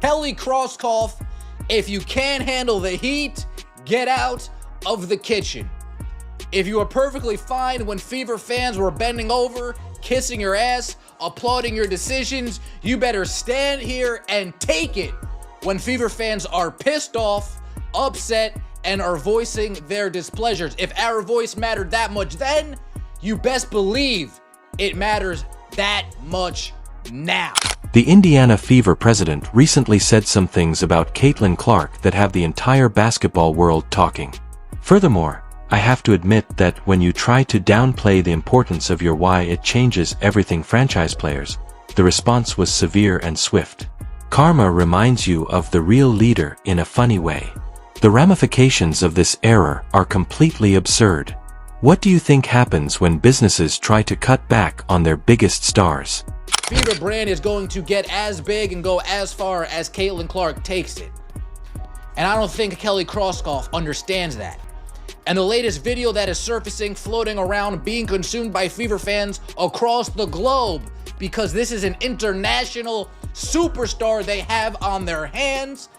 Kelly Krauskopf, if you can't handle the heat, get out of the kitchen. If you were perfectly fine when Fever fans were bending over, kissing your ass, applauding your decisions, you better stand here and take it when Fever fans are pissed off, upset, and are voicing their displeasures. If our voice mattered that much then, you best believe it matters that much now. The Indiana Fever president recently said some things about Caitlin Clark that have the entire basketball world talking. Furthermore, I have to admit that when you try to downplay the importance of your why it changes everything franchise players, the response was severe and swift. Karma reminds you of the real leader in a funny way. The ramifications of this error are completely absurd. What do you think happens when businesses try to cut back on their biggest stars? Fever brand is going to get as big and go as far as Caitlin Clark takes it. And I don't think Kelly Krauskopf understands that. And the latest video that is surfacing, floating around, being consumed by Fever fans across the globe, because this is an international superstar they have on their hands.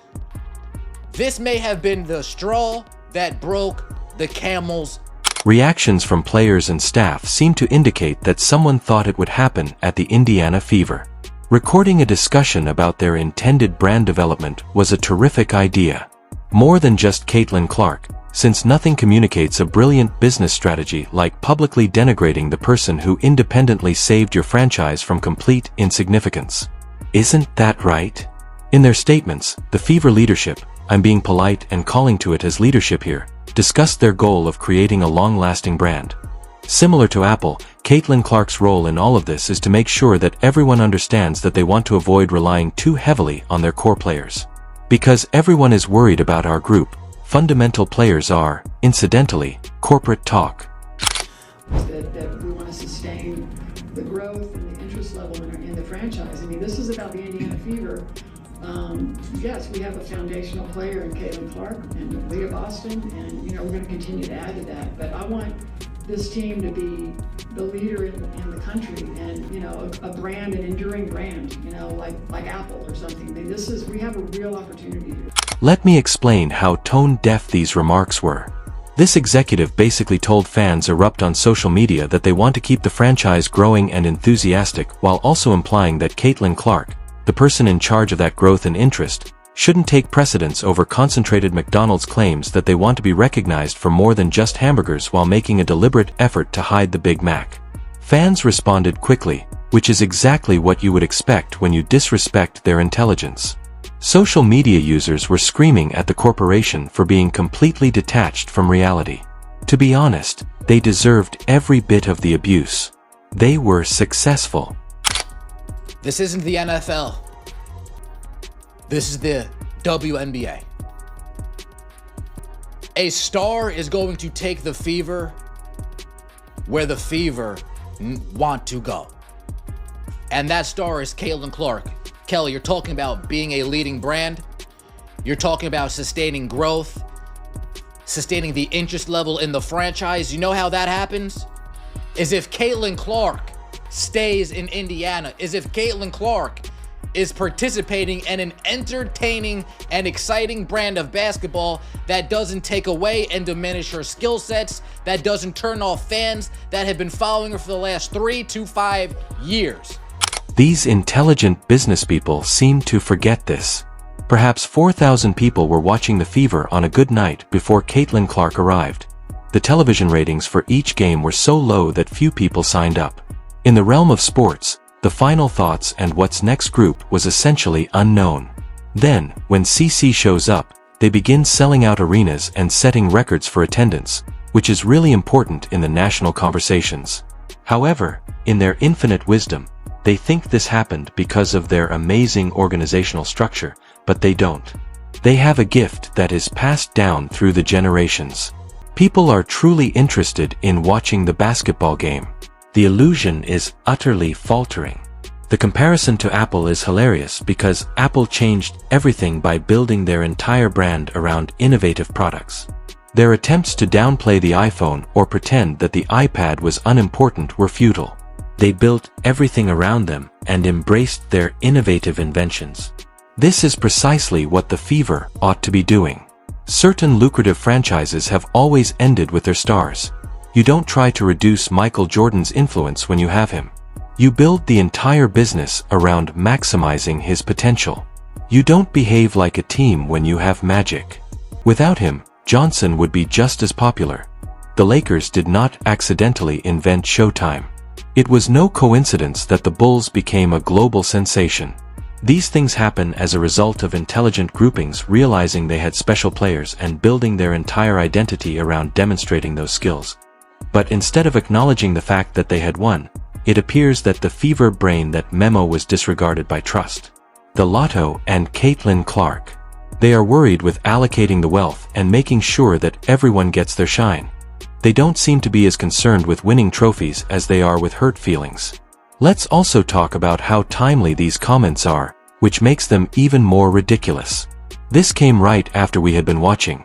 This may have been the straw that broke the camel's. Reactions from players and staff seem to indicate that someone thought it would happen at the Indiana Fever. Recording a discussion about their intended brand development was a terrific idea. More than just Caitlin Clark, since nothing communicates a brilliant business strategy like publicly denigrating the person who independently saved your franchise from complete insignificance. Isn't that right? In their statements, the Fever leadership, I'm being polite and calling to it as leadership here, discussed their goal of creating a long-lasting brand. Similar to Apple, Caitlin Clark's role in all of this is to make sure that everyone understands that they want to avoid relying too heavily on their core players. Because everyone is worried about our group, fundamental players are, incidentally, corporate talk. That we want to sustain the growth and the interest level in the franchise. I mean, this is about the Indiana Fever. Yes, we have a foundational player in Caitlin Clark and Leah Boston, and we're going to continue to add to that. But I want this team to be the leader in the country, and a brand, an enduring brand, like Apple or something. I mean, we have a real opportunity here. Let me explain how tone-deaf these remarks were. This executive basically told fans erupt on social media that they want to keep the franchise growing and enthusiastic, while also implying that Caitlin Clark, the person in charge of that growth and interest, shouldn't take precedence over concentrated McDonald's claims that they want to be recognized for more than just hamburgers while making a deliberate effort to hide the Big Mac. Fans responded quickly, which is exactly what you would expect when you disrespect their intelligence. Social media users were screaming at the corporation for being completely detached from reality. To be honest, they deserved every bit of the abuse. They were successful. This isn't the NFL. This is the WNBA. A star is going to take the Fever where the Fever want to go. And that star is Caitlin Clark. Kelly, you're talking about being a leading brand. You're talking about sustaining growth, sustaining the interest level in the franchise. You know how that happens? Is if Caitlin Clark stays in Indiana, is if Caitlin Clark is participating in an entertaining and exciting brand of basketball that doesn't take away and diminish her skill sets, that doesn't turn off fans that have been following her for the last 3 to 5 years. These intelligent business people seem to forget this. Perhaps 4,000 people were watching the Fever on a good night before Caitlin Clark arrived. The television ratings for each game were so low that few people signed up. In the realm of sports, the final thoughts and what's next group was essentially unknown. Then, when CC shows up, they begin selling out arenas and setting records for attendance, which is really important in the national conversations. However, in their infinite wisdom, they think this happened because of their amazing organizational structure, but they don't. They have a gift that is passed down through the generations. People are truly interested in watching the basketball game. The illusion is utterly faltering. The comparison to Apple is hilarious because Apple changed everything by building their entire brand around innovative products. Their attempts to downplay the iPhone or pretend that the iPad was unimportant were futile. They built everything around them and embraced their innovative inventions. This is precisely what the Fever ought to be doing. Certain lucrative franchises have always ended with their stars. You don't try to reduce Michael Jordan's influence when you have him. You build the entire business around maximizing his potential. You don't behave like a team when you have Magic. Without him, Johnson would be just as popular. The Lakers did not accidentally invent Showtime. It was no coincidence that the Bulls became a global sensation. These things happen as a result of intelligent groupings realizing they had special players and building their entire identity around demonstrating those skills. But instead of acknowledging the fact that they had won, it appears that the Fever brain that memo was disregarded by Trust, the Lotto, and Caitlin Clark. They are worried with allocating the wealth and making sure that everyone gets their shine. They don't seem to be as concerned with winning trophies as they are with hurt feelings. Let's also talk about how timely these comments are, which makes them even more ridiculous. This came right after we had been watching.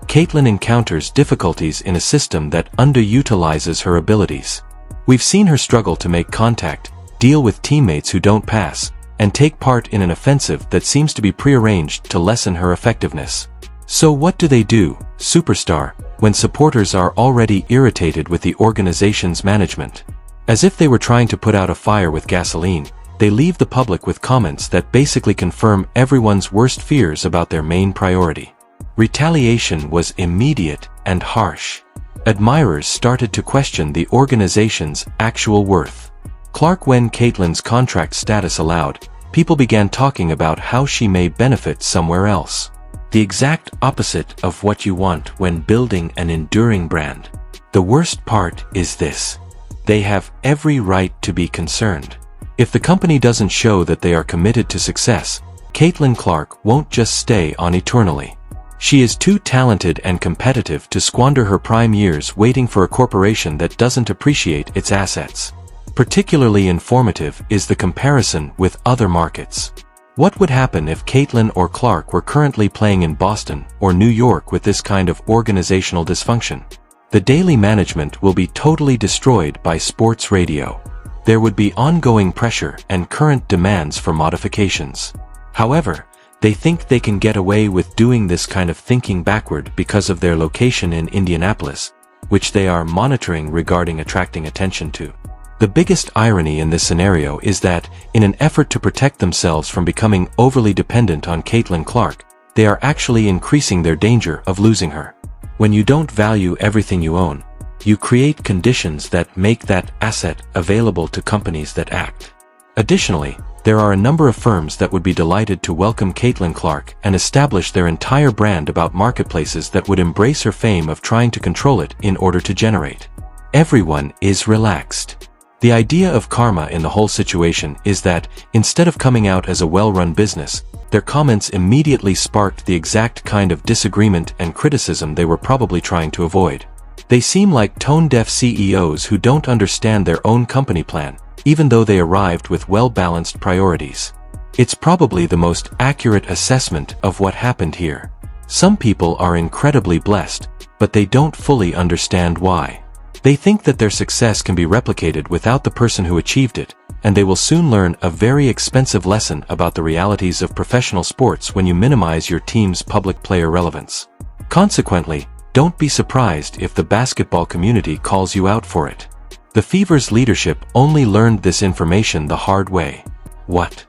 Caitlin encounters difficulties in a system that underutilizes her abilities. We've seen her struggle to make contact, deal with teammates who don't pass, and take part in an offensive that seems to be prearranged to lessen her effectiveness. So what do, superstar, when supporters are already irritated with the organization's management? As if they were trying to put out a fire with gasoline, they leave the public with comments that basically confirm everyone's worst fears about their main priority. Retaliation was immediate and harsh. Admirers started to question the organization's actual worth. Clark, when Caitlin's contract status allowed, people began talking about how she may benefit somewhere else. The exact opposite of what you want when building an enduring brand. The worst part is this. They have every right to be concerned. If the company doesn't show that they are committed to success, Caitlin Clark won't just stay on eternally. She is too talented and competitive to squander her prime years waiting for a corporation that doesn't appreciate its assets. Particularly informative is the comparison with other markets. What would happen if Caitlin or Clark were currently playing in Boston or New York with this kind of organizational dysfunction? The daily management will be totally destroyed by sports radio. There would be ongoing pressure and current demands for modifications. However, they think they can get away with doing this kind of thinking backward because of their location in Indianapolis, which they are monitoring regarding attracting attention to. The biggest irony in this scenario is that, in an effort to protect themselves from becoming overly dependent on Caitlin Clark, they are actually increasing their danger of losing her. When you don't value everything you own, you create conditions that make that asset available to companies that act. Additionally, there are a number of firms that would be delighted to welcome Caitlin Clark and establish their entire brand about marketplaces that would embrace her fame of trying to control it in order to generate. Everyone is relaxed. The idea of karma in the whole situation is that, instead of coming out as a well-run business, their comments immediately sparked the exact kind of disagreement and criticism they were probably trying to avoid. They seem like tone-deaf CEOs who don't understand their own company plan, even though they arrived with well-balanced priorities. It's probably the most accurate assessment of what happened here. Some people are incredibly blessed, but they don't fully understand why. They think that their success can be replicated without the person who achieved it, and they will soon learn a very expensive lesson about the realities of professional sports when you minimize your team's public player relevance. Consequently, don't be surprised if the basketball community calls you out for it. The Fever's leadership only learned this information the hard way. What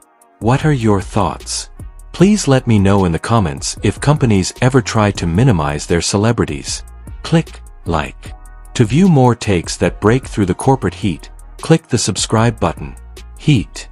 are your thoughts? Please let me know in the comments if companies ever try to minimize their celebrities. Click like. To view more takes that break through the corporate heat, click the subscribe button. Heat.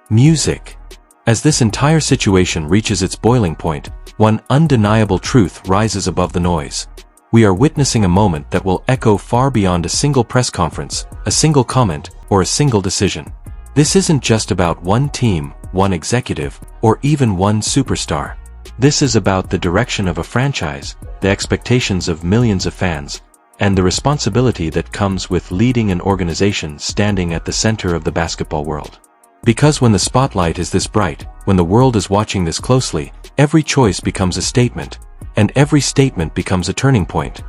Music. As this entire situation reaches its boiling point, one undeniable truth rises above the noise. We are witnessing a moment that will echo far beyond a single press conference, a single comment, or a single decision. This isn't just about one team, one executive, or even one superstar. This is about the direction of a franchise, the expectations of millions of fans, and the responsibility that comes with leading an organization standing at the center of the basketball world. Because when the spotlight is this bright, when the world is watching this closely, every choice becomes a statement, and every statement becomes a turning point.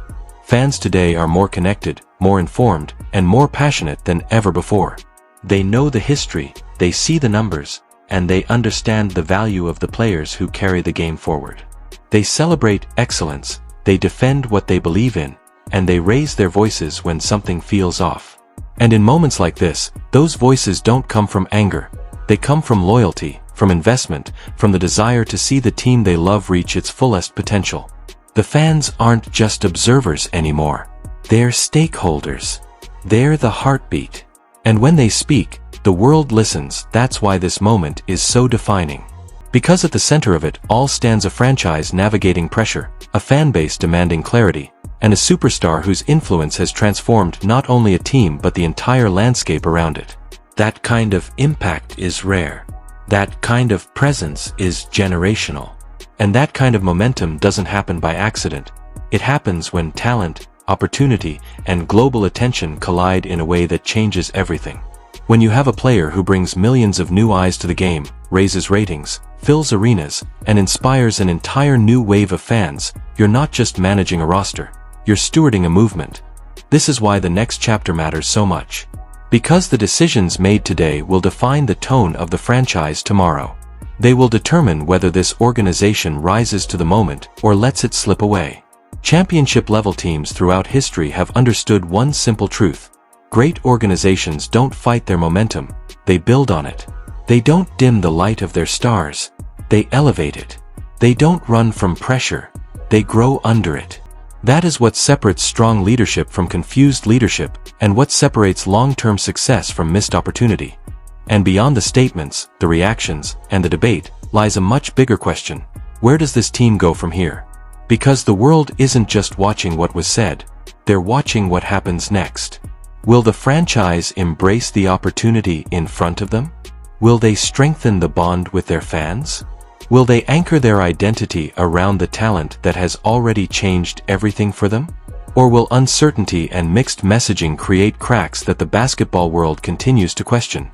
Fans today are more connected, more informed, and more passionate than ever before. They know the history, they see the numbers, and they understand the value of the players who carry the game forward. They celebrate excellence, they defend what they believe in, and they raise their voices when something feels off. And in moments like this, those voices don't come from anger. They come from loyalty, from investment, from the desire to see the team they love reach its fullest potential. The fans aren't just observers anymore. They're stakeholders. They're the heartbeat. And when they speak, the world listens. That's why this moment is so defining. Because at the center of it all stands a franchise navigating pressure, a fan base demanding clarity, and a superstar whose influence has transformed not only a team but the entire landscape around it. That kind of impact is rare. That kind of presence is generational. And that kind of momentum doesn't happen by accident. It happens when talent, opportunity, and global attention collide in a way that changes everything. When you have a player who brings millions of new eyes to the game, raises ratings, fills arenas, and inspires an entire new wave of fans, you're not just managing a roster, you're stewarding a movement. This is why the next chapter matters so much. Because the decisions made today will define the tone of the franchise tomorrow. They will determine whether this organization rises to the moment or lets it slip away. Championship-level teams throughout history have understood one simple truth. Great organizations don't fight their momentum, they build on it. They don't dim the light of their stars, they elevate it. They don't run from pressure, they grow under it. That is what separates strong leadership from confused leadership, and what separates long-term success from missed opportunity. And beyond the statements, the reactions, and the debate, lies a much bigger question. Where does this team go from here? Because the world isn't just watching what was said, they're watching what happens next. Will the franchise embrace the opportunity in front of them? Will they strengthen the bond with their fans? Will they anchor their identity around the talent that has already changed everything for them? Or will uncertainty and mixed messaging create cracks that the basketball world continues to question?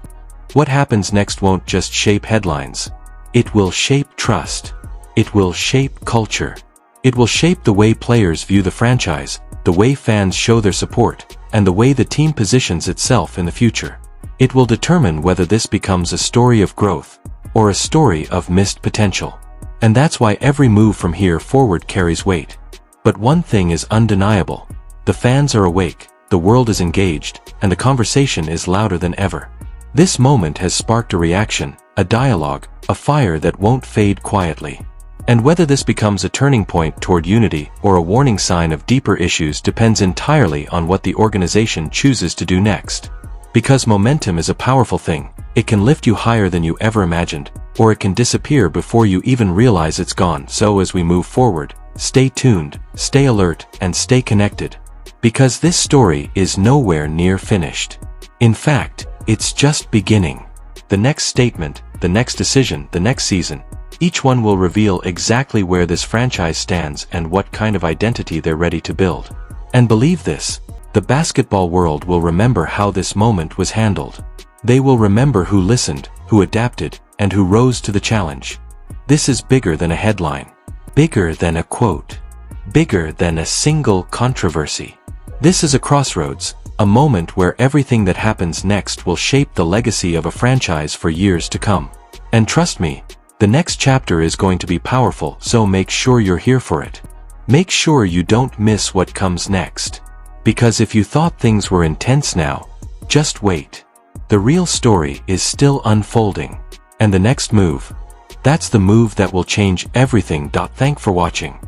What happens next won't just shape headlines. It will shape trust. It will shape culture. It will shape the way players view the franchise, the way fans show their support, and the way the team positions itself in the future. It will determine whether this becomes a story of growth, or a story of missed potential. And that's why every move from here forward carries weight. But one thing is undeniable. The fans are awake, the world is engaged, and the conversation is louder than ever. This moment has sparked a reaction, a dialogue, a fire that won't fade quietly. And whether this becomes a turning point toward unity or a warning sign of deeper issues depends entirely on what the organization chooses to do next. Because momentum is a powerful thing, it can lift you higher than you ever imagined, or it can disappear before you even realize it's gone. So as we move forward, stay tuned, stay alert, and stay connected. Because this story is nowhere near finished. In fact, it's just beginning. The next statement, the next decision, the next season, each one will reveal exactly where this franchise stands and what kind of identity they're ready to build. And believe this, the basketball world will remember how this moment was handled. They will remember who listened, who adapted, and who rose to the challenge. This is bigger than a headline, bigger than a quote, bigger than a single controversy. This is a crossroads, a moment where everything that happens next will shape the legacy of a franchise for years to come. And trust me, the next chapter is going to be powerful, so make sure you're here for it. Make sure you don't miss what comes next. Because if you thought things were intense now, just wait. The real story is still unfolding. And the next move, that's the move that will change everything. Thanks for watching.